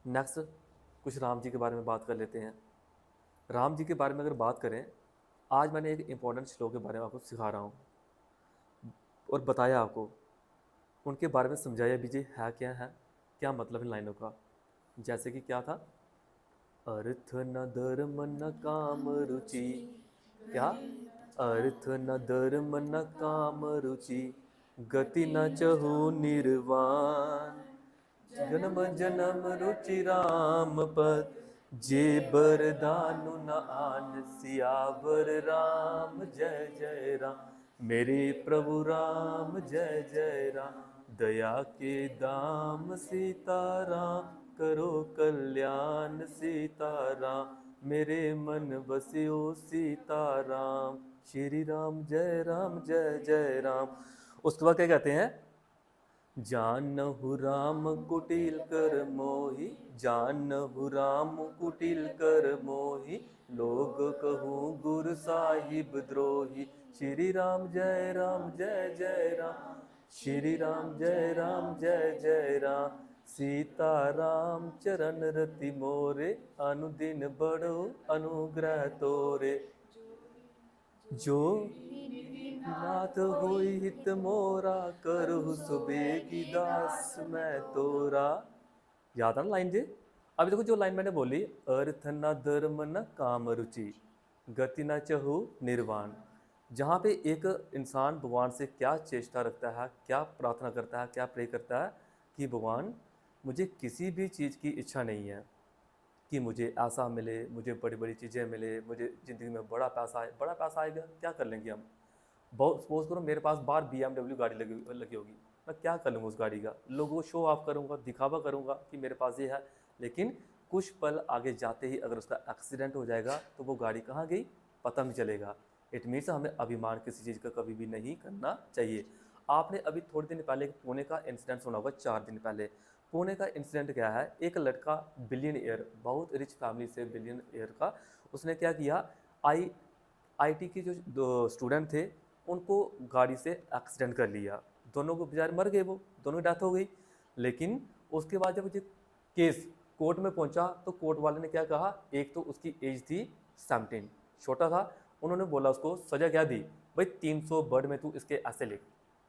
Next कुछ राम जी के बारे में बात कर लेते हैं। राम जी के बारे में अगर बात करें, आज मैंने एक इंपॉर्टेंट श्लोक के बारे में आपको सिखा रहा हूँ और बताया आपको, उनके बारे में समझाया भी जी है क्या मतलब इन लाइनों का। जैसे कि क्या था, अर्थ न धर्म न काम रुचि, क्या, अर्थ न धर्म न काम रुचि, गति न चहु निर्वाण, जन्म जन्म रुचि राम पद, जे बरदानु न आन, सियावर राम जय जय राम, मेरे प्रभु राम जय जय राम, दया के दाम सीताराम, करो कल्याण सीताराम, मेरे मन बसियो सीताराम, श्री राम जय जय राम। उसके बाद क्या कहते हैं, जानहु राम कुटिल कर मोहि, जानहु राम कुटिल कर मोहि, लोग कहूँ गुरु साहिब द्रोही, श्री राम जय राम, श्री राम जय जय राम, सीता राम चरण रति मोरे, अनुदिन बड़ो अनुग्रह तोरे, जो नाथ होई हित मोरा, करहु सुबेगी दास मैं तोरा। याद है ना लाइन जी? अभी देखो जो लाइन मैंने बोली, अर्थ न धर्म न काम रुचि, गति न चहु निर्वाण। जहाँ पे एक इंसान भगवान से क्या चेष्टा रखता है, क्या प्रार्थना करता है, क्या प्रे करता है कि भगवान मुझे किसी भी चीज़ की इच्छा नहीं है कि मुझे ऐसा मिले, मुझे बड़ी बड़ी चीज़ें मिले, मुझे ज़िंदगी में बड़ा पैसा आए। बड़ा पैसा आएगा क्या कर लेंगे हम? बहुत सपोज करो मेरे पास बाहर BMW गाड़ी लगी होगी, मैं क्या कर लूँगा उस गाड़ी का? लोगों को शो ऑफ करूँगा, दिखावा करूँगा कि मेरे पास ये है, लेकिन कुछ पल आगे जाते ही अगर उसका एक्सीडेंट हो जाएगा तो वो गाड़ी कहाँ गई पता नहीं चलेगा। इट मीन्स हमें अभिमान किसी चीज़ का कभी भी नहीं करना चाहिए। आपने अभी थोड़े दिन पहले पुणे का इंसिडेंट सुना होगा, 4 दिन पहले। पुणे का इंसिडेंट क्या है, एक लड़का बिलियन बहुत रिच फैमिली से बिलियन का, उसने क्या किया, आईटी के जो दो स्टूडेंट थे उनको गाड़ी से एक्सीडेंट कर लिया, दोनों को बेचारे मर गए, वो दोनों की डेथ हो गई। लेकिन उसके बाद जब ये केस कोर्ट में पहुंचा तो कोर्ट वाले ने क्या कहा, एक तो उसकी एज थी 17, छोटा था, उन्होंने बोला उसको सजा क्या दी, भाई 300 वर्ड में तू इसके ऐसे लिख,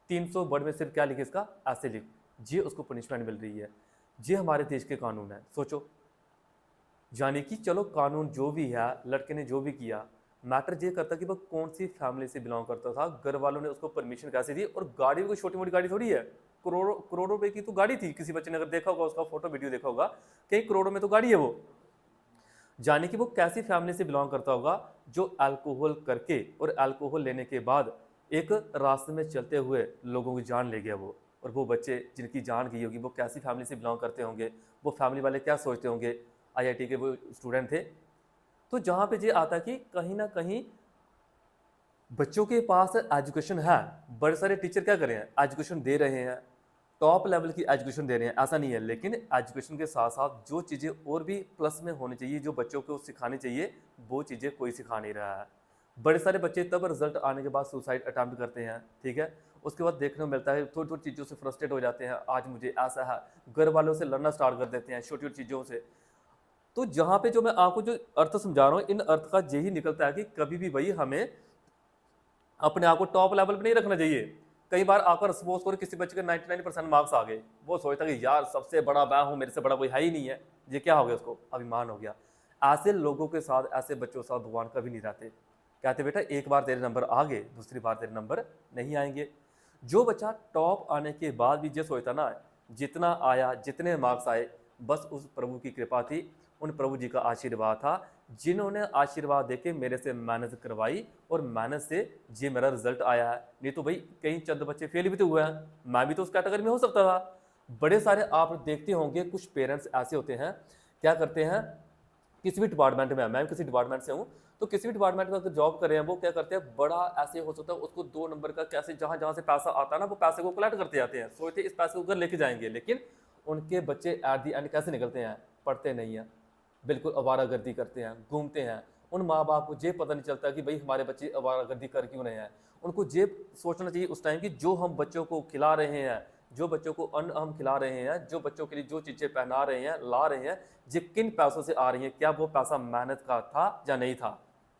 300 वर्ड में सिर्फ क्या लिखे इसका ऐसे लिख, ये उसको पनिशमेंट मिल रही है। ये हमारे देश के कानून है, सोचो। यानी कि चलो कानून जो भी है, लड़के ने जो भी किया, मैटर ये करता कि वो कौन सी फैमिली से बिलोंग करता था, घर वालों ने उसको परमिशन कैसे दी, और गाड़ी भी कोई छोटी मोटी गाड़ी थोड़ी है, करोड़ों करोड़ों रुपए की तो गाड़ी थी। किसी बच्चे ने अगर देखा होगा उसका फोटो वीडियो देखा होगा, कई करोड़ों में तो गाड़ी है वो। जाने कि वो कैसी फैमिली से बिलोंग करता होगा जो अल्कोहल करके और अल्कोहल लेने के बाद एक रास्ते में चलते हुए लोगों की जान ले गया वो। और वो बच्चे जिनकी जान गई होगी वो कैसी फैमिली से बिलोंग करते होंगे, वो फैमिली वाले क्या सोचते होंगे, आईआईटी के वो स्टूडेंट थे। तो जहाँ पे ये आता कि कहीं ना कहीं बच्चों के पास एजुकेशन है, बड़े सारे टीचर क्या कर रहे हैं, एजुकेशन दे रहे हैं, टॉप लेवल की एजुकेशन दे रहे हैं, ऐसा नहीं है, लेकिन एजुकेशन के साथ साथ जो चीज़ें और भी प्लस में होनी चाहिए, जो बच्चों को सिखानी चाहिए, वो चीज़ें कोई सिखा नहीं रहा है। बड़े सारे बच्चे तब रिजल्ट आने के बाद सुसाइड अटैम्प्ट करते हैं, ठीक है, उसके बाद देखने को मिलता है थोड़ी थोड़ी चीज़ों से फ्रस्ट्रेट हो जाते हैं, आज मुझे ऐसा है, घर वालों से लड़ना स्टार्ट कर देते हैं छोटी छोटी चीज़ों से। तो जहाँ पे जो मैं आपको जो अर्थ समझा रहा हूँ, इन अर्थ का यही निकलता है कि कभी भी भाई हमें अपने आप को टॉप लेवल पे नहीं रखना चाहिए। कई बार आकर सपोज करो किसी बच्चे के 99% मार्क्स आ गए, वो सोचता कि यार सबसे बड़ा मैं हूँ, मेरे से बड़ा कोई है ही नहीं है, ये क्या हो गया, उसको अभिमान हो गया। ऐसे लोगों के साथ, ऐसे बच्चों के साथ भगवान कभी नहीं रहते। कहते बेटा एक बार तेरे नंबर आ गए, दूसरी बार तेरे नंबर नहीं आएंगे। जो बच्चा टॉप आने के बाद भी ये सोचता ना, जितना आया जितने मार्क्स आए बस उस प्रभु की कृपा थी, उन प्रभु जी का आशीर्वाद था, जिन्होंने आशीर्वाद देके मेरे से मेहनत करवाई और मेहनत से ये मेरा रिजल्ट आया है। नहीं तो भाई कई चंद बच्चे फेल भी तो हुए हैं, मैं भी तो उस कैटेगरी में हो सकता था। बड़े सारे आप देखते होंगे कुछ पेरेंट्स ऐसे होते हैं, क्या करते हैं, किसी भी डिपार्टमेंट में, मैं किसी डिपार्टमेंट से हूँ, तो किसी भी डिपार्टमेंट में अगर जॉब कर रहे हैं, वो क्या करते हैं, बड़ा ऐसे हो सकता है उसको 2 नंबर का कैसे जहाँ जहाँ से पैसा आता है ना, वो पैसे को कलेक्ट करते जाते हैं, सोचते इस पैसे को घर लेके जाएंगे, लेकिन उनके बच्चे एट दी एंड कैसे निकलते हैं, पढ़ते नहीं हैं, बिल्कुल आवारागर्दी करते हैं, घूमते हैं। उन माँ बाप को ये पता नहीं चलता कि भाई हमारे बच्चे आवारागर्दी कर क्यों रहे हैं। उनको ये सोचना चाहिए उस टाइम कि जो हम बच्चों को खिला रहे हैं, जो बच्चों को अन्न हम खिला रहे हैं, जो बच्चों के लिए जो चीज़ें पहना रहे हैं, ला रहे हैं, ये किन पैसों से आ रही हैं, क्या वो पैसा मेहनत का था या नहीं था,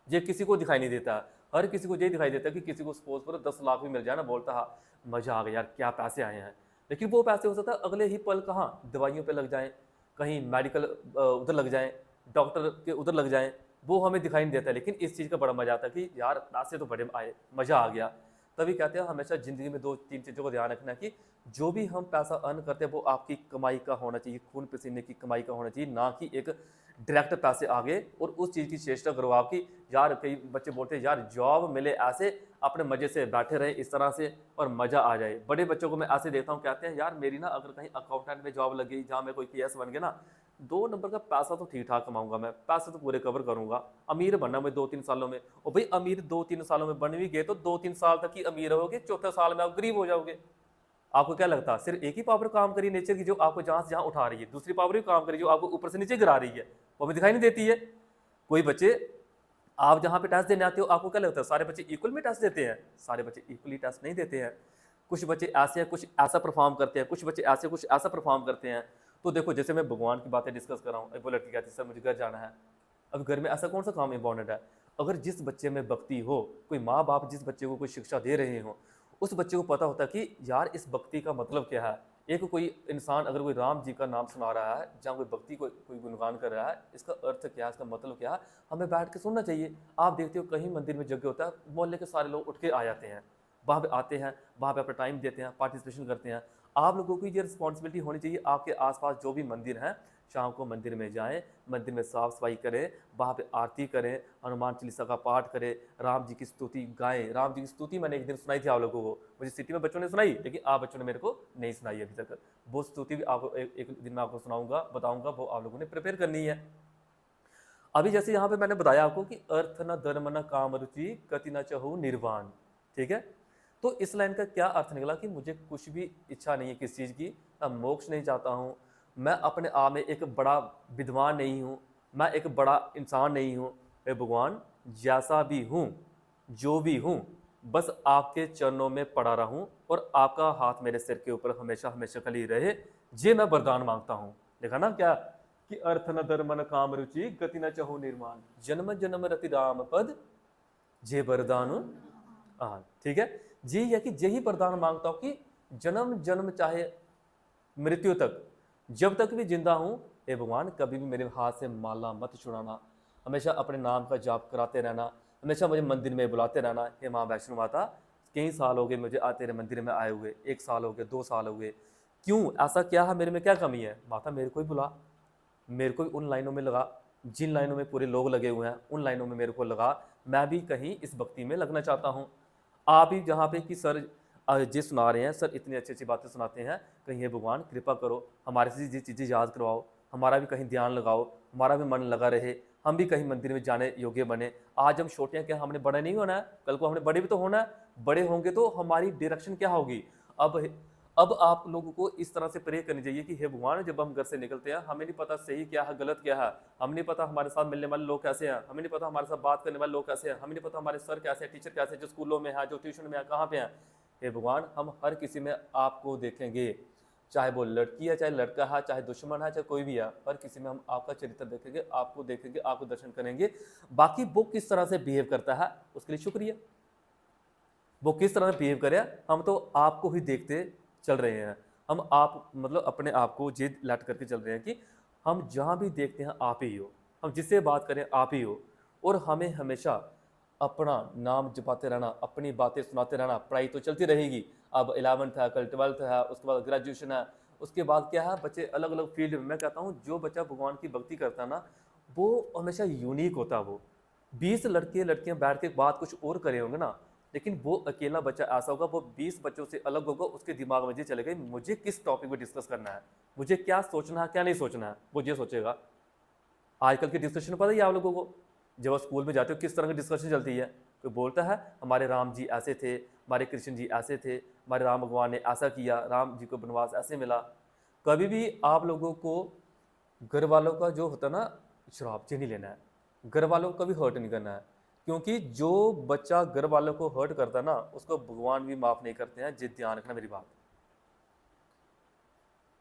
ये किसी को दिखाई नहीं देता। हर किसी को ये दिखाई देता है कि किसी को सपोज करो 10 लाख भी मिल जाए ना, बोलता है मजा आ गया यार, क्या पैसे आए हैं। लेकिन वो पैसे हो सकता है अगले ही पल कहाँ दवाइयों पे लग जाएं, कहीं मेडिकल उधर लग जाएं, डॉक्टर के उधर लग जाएं, वो हमें दिखाई नहीं देता। लेकिन इस चीज़ का बड़ा मजा आता है कि यार पैसे तो बड़े आए, मज़ा आ गया। तभी कहते हैं हमेशा ज़िंदगी में 2-3 चीज़ों का ध्यान रखना कि जो भी हम पैसा अर्न करते हैं वो आपकी कमाई का होना चाहिए, खून पसीने की कमाई का होना चाहिए, ना कि एक डायरेक्ट पैसे आ गए और उस चीज़ की चेष्टा करो आपकी। यार कई बच्चे बोलते हैं यार जॉब मिले ऐसे, अपने मज़े से बैठे रहे इस तरह से और मज़ा आ जाए। बड़े बच्चों को मैं ऐसे देखता हूँ, कहते हैं यार मेरी ना अगर कहीं अकाउंटेंट में जॉब लगी जहाँ मैं कोई केएस बन गया ना, 2 नंबर का पैसा तो ठीक ठाक कमाऊंगा, मैं पैसे तो पूरे कवर करूंगा, अमीर बनना मैं 2-3 सालों में। और भाई अमीर 2-3 सालों में बन भी गए तो 2-3 साल तक ही अमीर रहोगे, चौथे साल में आप गरीब हो जाओगे। आपको क्या लगता है सिर्फ एक ही पावर काम करी नेचर की जो आपको जहां से जहां उठा रही है, दूसरी पावर भी काम करी जो आपको ऊपर से नीचे गिरा रही है, वो हमें दिखाई नहीं देती है। कोई बच्चे आप जहां पे टेस्ट देने आते हो, आपको क्या लगता है सारे बच्चे इक्वल में टेस्ट देते हैं? सारे बच्चे इक्वली टेस्ट नहीं देते हैं। कुछ बच्चे ऐसे हैं, कुछ ऐसा परफॉर्म करते हैं, कुछ बच्चे ऐसे कुछ ऐसा परफॉर्म करते हैं। तो देखो जैसे मैं भगवान की बातें डिस्कस कर रहा हूँ, वो लड़की कहती है सर मुझे घर जाना है। अब घर में ऐसा कौन सा काम इंपॉर्टेंट है? अगर जिस बच्चे में भक्ति हो, कोई माँ बाप जिस बच्चे को कोई शिक्षा दे रहे हो, उस बच्चे को पता होता है कि यार इस भक्ति का मतलब क्या है। एक कोई इंसान अगर कोई राम जी का नाम सुना रहा है, जहाँ कोई भक्ति कोई गुणगान कर रहा है, इसका अर्थ क्या है, इसका मतलब क्या है, हमें बैठ के सुनना चाहिए। आप देखते हो कहीं मंदिर में यज्ञ होता है, मोहल्ले के सारे लोग उठ के आ जाते हैं, वहाँ पे आते हैं, वहाँ पे अपना टाइम देते हैं, पार्टिसिपेशन करते हैं। आप लोगों की ये रिस्पॉन्सिबिलिटी होनी चाहिए, आपके आसपास जो भी मंदिर हैं, शाम को मंदिर में जाएं, मंदिर में साफ सफाई करें, वहाँ पे आरती करें, हनुमान चालीसा का पाठ करें, राम जी की स्तुति गाएं। राम जी की स्तुति मैंने एक दिन सुनाई थी आप लोगों को, मुझे सिटी में बच्चों ने सुनाई, लेकिन आप बच्चों ने मेरे को नहीं सुनाई अभी तक। वो स्तुति भी आपको एक दिन में आपको सुनाऊंगा, बताऊंगा, वो आप लोगों ने प्रिपेयर करनी है। अभी जैसे यहाँ पे मैंने बताया आपको कि अर्थ न धर्म न काम रुचि गति न चहु निर्वाण, ठीक है। तो इस लाइन का क्या अर्थ निकला कि मुझे कुछ भी इच्छा नहीं है किस चीज़ की, मैं मोक्ष नहीं चाहता हूँ, मैं अपने आप में एक बड़ा विद्वान नहीं हूँ, मैं एक बड़ा इंसान नहीं हूँ। हे भगवान जैसा भी हूँ, जो भी हूँ, बस आपके चरणों में पड़ा रहूँ और आपका हाथ मेरे सिर के ऊपर हमेशा हमेशा खली रहे, ये मैं वरदान मांगता हूँ। देखा ना क्या कि अर्थ न धर्म न काम रुचि गति न चहु निर्माण, जन्म जन्म रति राम पद जे वरदान। हाँ ठीक है, जी है कि यही वरदान मांगता हूँ कि जन्म जन्म चाहे मृत्यु तक, जब तक भी जिंदा हूँ, हे भगवान कभी भी मेरे हाथ से माला मत छुड़ाना, हमेशा अपने नाम का जाप कराते रहना, हमेशा मुझे मंदिर में बुलाते रहना। हे माँ वैष्णो माता, कई साल हो गए मुझे तेरे मंदिर में आए हुए, 1 साल हो गए, 2 साल हो गए, क्यों ऐसा क्या है मेरे में, क्या कमी है? माता मेरे को ही बुला, मेरे को भी उन लाइनों में लगा जिन लाइनों में पूरे लोग लगे हुए हैं, उन लाइनों में मेरे को लगा, मैं भी कहीं इस भक्ति में लगना चाहता हूँ। आप ही जहाँ पे कि सर जी सुना रहे हैं, सर इतनी अच्छी अच्छी बातें सुनाते हैं, कहीं हे भगवान कृपा करो हमारे से ये चीज़ें याद करवाओ, हमारा भी कहीं ध्यान लगाओ, हमारा भी मन लगा रहे, हम भी कहीं मंदिर में जाने योग्य बने। आज हम छोटे हैं, क्या हमने बड़े नहीं होना है? कल को हमने बड़े भी तो होना है। बड़े होंगे तो हमारी डायरेक्शन क्या होगी? अब आप लोगों को इस तरह से प्रे करनी चाहिए कि हे भगवान जब हम घर से निकलते हैं, हमें नहीं पता सही क्या है गलत क्या है, हमें नहीं पता हमारे साथ मिलने वाले लोग कैसे हैं, हमें नहीं पता हमारे साथ बात करने वाले लोग कैसे हैं, हमें नहीं पता हमारे सर कैसे हैं, टीचर कैसे हैं, जो स्कूलों में है, जो ट्यूशन में है, कहाँ पे हैं। हे भगवान हम हर किसी में आपको देखेंगे, चाहे वो लड़की है, चाहे लड़का है, चाहे दुश्मन है, चाहे कोई भी है, हर किसी में हम आपका चरित्र देखेंगे, आपको देखेंगे, आपको दर्शन करेंगे। बाकी वो किस तरह से बिहेव करता है उसके लिए शुक्रिया, वो किस तरह से बिहेव करे, हम तो आपको ही देखते चल रहे हैं। हम आप मतलब अपने आप को जिद लट करके चल रहे हैं कि हम जहाँ भी देखते हैं आप ही हो, हम जिससे बात करें आप ही हो, और हमें हमेशा अपना नाम जपाते रहना, अपनी बातें सुनाते रहना। पढ़ाई तो चलती रहेगी, अब 11th है, कल 12th है, उसके बाद ग्रेजुएशन है, उसके बाद क्या है, बच्चे अलग अलग फील्ड में। मैं कहता हूँ जो बच्चा भगवान की भक्ति करता है ना, वो हमेशा यूनिक होता है। वो 20 लड़के लड़कियां बैठ के बात कुछ और करे होंगे ना, लेकिन वो अकेला बच्चा ऐसा होगा, वो 20 बच्चों से अलग होगा, उसके दिमाग में ये चलेगा मुझे किस टॉपिक पे डिस्कस करना है, मुझे क्या सोचना है क्या नहीं सोचना है, वो ये सोचेगा। आजकल की डिस्कशन पता है आप लोगों को, जब आप स्कूल में जाते हो किस तरह की डिस्कशन चलती है? कोई बोलता है हमारे राम जी ऐसे थे, हमारे कृष्ण जी ऐसे थे, हमारे राम भगवान ने ऐसा किया, राम जी को वनवास ऐसे मिला। कभी भी आप लोगों को घर वालों का जो होता है ना श्राप नहीं लेना है, घर वालों को कभी हर्ट नहीं करना है, क्योंकि जो बच्चा घर वालों को हर्ट करता है ना, उसको भगवान भी माफ़ नहीं करते हैं। जिद ध्यान रखना मेरी बात।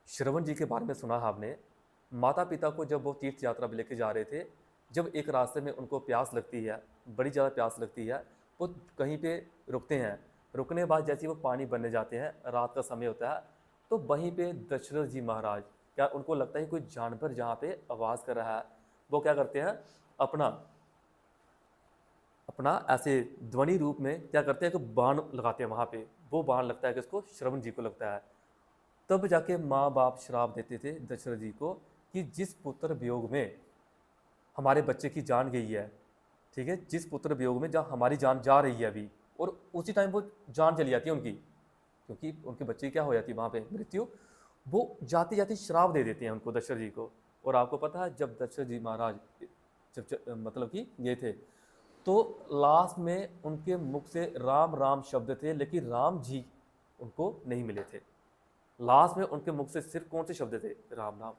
श्रवण जी के बारे में सुना है आपने। माता पिता को जब वो तीर्थ यात्रा पे लेके जा रहे थे, जब एक रास्ते में उनको प्यास लगती है, बड़ी ज़्यादा प्यास लगती है, वो कहीं पे रुकते हैं। रुकने के बाद जैसे ही वो पानी भरने जाते हैं, रात का समय होता है, तो वहीं पे दशरथ जी महाराज, क्या उनको लगता है कोई जानवर जहाँ पे आवाज़ कर रहा है, वो क्या करते हैं, अपना अपना ऐसे ध्वनि रूप में क्या करते हैं कि बाण लगाते हैं वहाँ पे। वो बाण लगता है कि इसको श्रवण जी को लगता है। तब जाके माँ बाप श्राप देते थे दशरथ जी को कि जिस पुत्र वियोग में हमारे बच्चे की जान गई है, ठीक है, जिस पुत्र वियोग में जहाँ हमारी जान जा रही है अभी, और उसी टाइम वो जान चली जाती है उनकी, क्योंकि उनके बच्चे की क्या हो जाती है वहाँ पे मृत्यु, वो जाती जाती श्राप दे देते हैं उनको, दशरथ जी को। और आपको पता है जब दशरथ जी महाराज मतलब कि ये थे, तो लास्ट में उनके मुख से राम राम शब्द थे, लेकिन राम जी उनको नहीं मिले थे। लास्ट में उनके मुख से सिर्फ कौन से शब्द थे, राम नाम।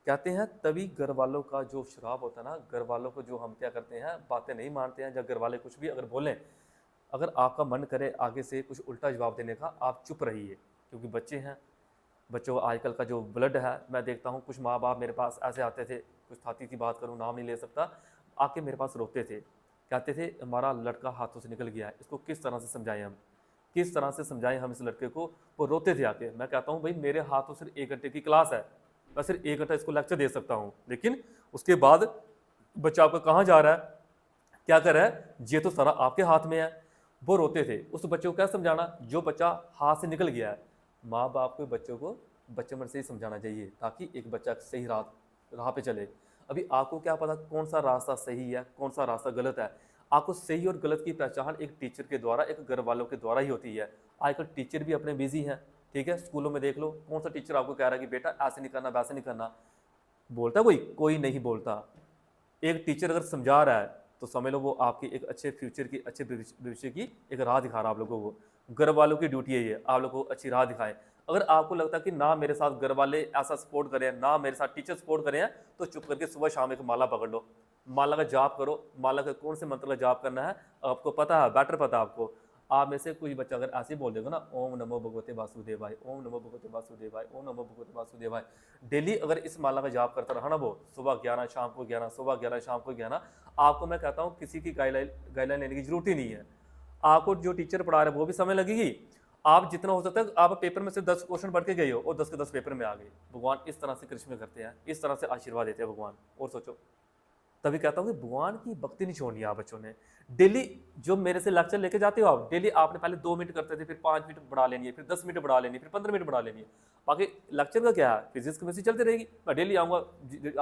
कहते हैं तभी घर वालों का जो श्राप होता है ना, घर वालों को जो हम क्या करते हैं, बातें नहीं मानते हैं, जब घर वाले कुछ भी अगर बोलें, अगर आपका मन करे आगे से कुछ उल्टा जवाब देने का, आप चुप रहिए, क्योंकि बच्चे हैं। बच्चों को आजकल का जो ब्लड है, मैं देखता हूँ कुछ माँ बाप मेरे पास ऐसे आते थे, कुछ थाती की बात करूँ, नाम नहीं ले सकता, आके मेरे पास रोते थे, कहते थे हमारा लड़का हाथों से निकल गया है, इसको किस तरह से समझाएं हम, किस तरह से समझाएं हम इस लड़के को। वो रोते थे आके। मैं कहता हूँ भाई मेरे हाथों सिर्फ 1 घंटे की क्लास है, मैं सिर्फ 1 घंटा इसको लेक्चर दे सकता हूँ, लेकिन उसके बाद बच्चा आपका कहाँ जा रहा है, क्या कर रहा है, ये तो सारा आपके हाथ में है। वो रोते थे। उस बच्चे को क्या समझाना, जो बच्चा हाथ से निकल गया है। माँ बाप को बच्चों को बचपन से ही समझाना चाहिए, ताकि एक बच्चा सही राह पे चले। अभी आपको क्या पता कौन सा रास्ता सही है, कौन सा रास्ता गलत है। आपको सही और गलत की पहचान एक टीचर के द्वारा, एक घर वालों के द्वारा ही होती है। आजकल टीचर भी अपने बिजी हैं, ठीक है, स्कूलों में देख लो कौन सा टीचर आपको कह रहा है कि बेटा ऐसे नहीं करना, वैसे नहीं करना। बोलता कोई नहीं बोलता। एक टीचर अगर समझा रहा है तो समझ लो वो आपकी एक अच्छे फ्यूचर की, अच्छे भविष्य की एक राह दिखा रहा है आप लोगों को। घर वालों की ड्यूटी है ये, आप लोगों को अच्छी राह दिखाएं। अगर आपको लगता है कि ना मेरे साथ घर वाले ऐसा सपोर्ट करें, ना मेरे साथ टीचर सपोर्ट करें, तो चुप करके सुबह शाम एक माला पकड़ लो, माला का जाप करो। माला का कौन से मंत्र का जाप करना है आपको पता है, बेटर पता है आपको। आप में से कोई बच्चा अगर ऐसे ही बोल देगा ना, ओम नमो भगवते वासुदेवाय, ओम नमो भगवते वासुदेवाय, ओम नमो भगवते वासुदेवाय, डेली अगर इस माला का जाप करता रहा ना, वो सुबह 11, शाम को 11, सुबह 11, शाम को 11, आपको मैं कहता हूँ किसी की गाइडलाइन लेने की जरूरत ही नहीं है। आपको जो टीचर पढ़ा रहे वो भी समय लगेगी। आप जितना हो सकता है आप पेपर में से 10 क्वेश्चन पढ़ के गए हो और 10 के 10 पेपर में आ गए। भगवान इस तरह से कृष्ण करते हैं, इस तरह से आशीर्वाद देते हैं भगवान। और सोचो, तभी कहता हूँ कि भगवान की भक्ति नहीं छोड़नी है आप बच्चों ने। डेली जो मेरे से लेक्चर लेके जाते हो आप, डेली आपने पहले 2 मिनट करते थे, फिर 5 मिनट बढ़ा लेनी है, फिर 10 मिनट बढ़ा लेनी है, फिर 15 मिनट बढ़ा लेनी है। बाकी लेक्चर का क्या है, फिजिक्स केमिस्ट्री चलती रहेगी। मैं डेली आऊँगा,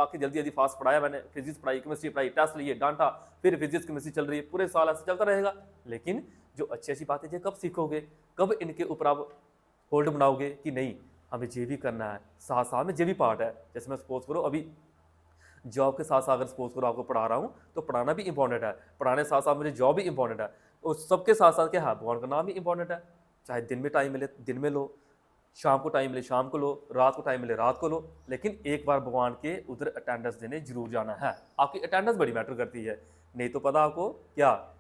आके जल्दी जल्दी फास्ट पढ़ाया मैंने, फिजिक्स पढ़ाई, केमिस्ट्री पढ़ाई, टेस्ट लिए, डांटा, फिर फिजिक्स केमिस्ट्री चल रही है, पूरे साल ऐसे चलता रहेगा। लेकिन जो अच्छी अच्छी बातें कब सीखोगे, कब इनके ऊपर आप होल्ड बनाओगे कि नहीं हमें ये भी करना है, साथ साथ में ये भी पार्ट है। जैसे मैं सपोज करो अभी जॉब के साथ साथ अगर सपोज करो आपको पढ़ा रहा हूँ, तो पढ़ाना भी इंपॉर्टेंट है, पढ़ाने के साथ साथ मुझे जॉब भी इंपॉर्टेंट है, और सबके साथ साथ क्या है, भगवान का नाम भी इंपॉर्टेंट है। चाहे दिन में टाइम मिले दिन में लो, शाम को टाइम मिले शाम को लो, रात को टाइम मिले रात को लो, लेकिन एक बार भगवान के उधर अटेंडेंस देने जरूर जाना है। आपकी अटेंडेंस बड़ी मैटर करती है। नहीं तो पता आपको क्या,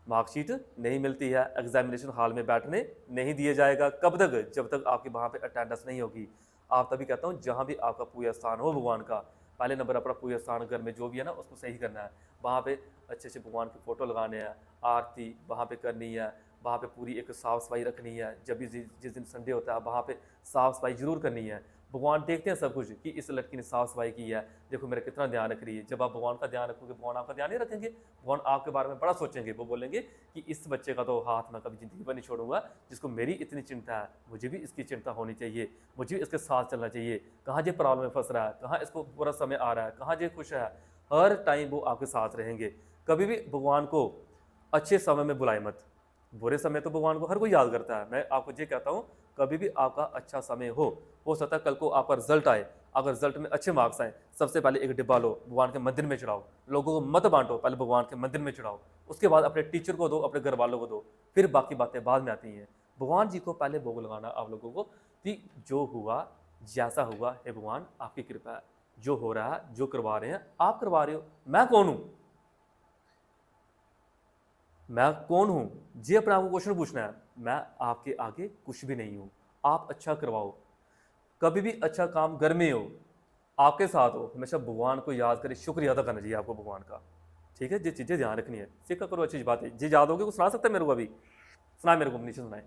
मार्कशीट नहीं मिलती है, एग्जामिनेशन हॉल में बैठने नहीं दिया जाएगा। कब तक, जब तक आपकी वहाँ पे अटेंडेंस नहीं होगी। आप तभी कहता हूँ जहाँ भी आपका पूजा स्थान हो भगवान का, पहले नंबर अपना पूजा स्थान घर में जो भी है ना उसको सही करना है। वहाँ पे अच्छे अच्छे भगवान के फोटो लगाने हैं, आरती वहाँ पे करनी है, वहाँ पे पूरी एक साफ़ सफाई रखनी है। जब भी जिस दिन संडे होता है वहाँ पे साफ़ सफाई जरूर करनी है। भगवान देखते हैं सब कुछ कि इस लड़की ने साफ़ सफाई की है, देखो मेरा कितना ध्यान रख रही है। जब आप भगवान का ध्यान रखोगे, भगवान आपका ध्यान नहीं रखेंगे, भगवान आपके बारे में बड़ा सोचेंगे। वो बोलेंगे कि इस बच्चे का तो हाथ मैं कभी ज़िंदगी पर नहीं छोड़ूंगा, जिसको मेरी इतनी चिंता है, मुझे भी इसकी चिंता होनी चाहिए, मुझे भी इसके साथ चलना चाहिए। कहाँ जो प्रॉब्लम में फंस रहा है, कहाँ इसको बुरा समय आ रहा है, कहाँ जो खुश है, हर टाइम वो आपके साथ रहेंगे। कभी भी भगवान को अच्छे समय में बुलाए मत, बुरे समय तो भगवान को हर कोई याद करता है। मैं आपको ये कहता हूँ, कभी भी आपका अच्छा समय हो सकता है कल को आपका रिजल्ट आए, अगर रिजल्ट में अच्छे मार्क्स आए, सबसे पहले एक डिब्बा लो, भगवान के मंदिर में चढ़ाओ। लोगों को मत बांटो, पहले भगवान के मंदिर में चढ़ाओ, उसके बाद अपने टीचर को दो, अपने घर वालों को दो, फिर बाकी बातें बाद में आती हैं। भगवान जी को पहले भोग लगाना आप लोगों को, कि जो हुआ जैसा हुआ है भगवान आपकी कृपा है, जो हो रहा है जो करवा रहे हैं आप करवा रहे हो। मैं कौन हूँ, मैं कौन हूं, ये अपने आपको क्वेश्चन पूछना है। मैं आपके आगे कुछ भी नहीं हूं। आप अच्छा करवाओ। कभी भी अच्छा काम घर में हो, आपके साथ हो, हमेशा भगवान को याद करें, शुक्रिया अदा करना चाहिए आपको भगवान का। ठीक है, ये चीज़ें ध्यान रखनी है, सीखा करो अच्छी बात है। जी याद होगी, कुछ सुना सकता है मेरे को अभी? सुना मेरे को, नीचे सुनाए।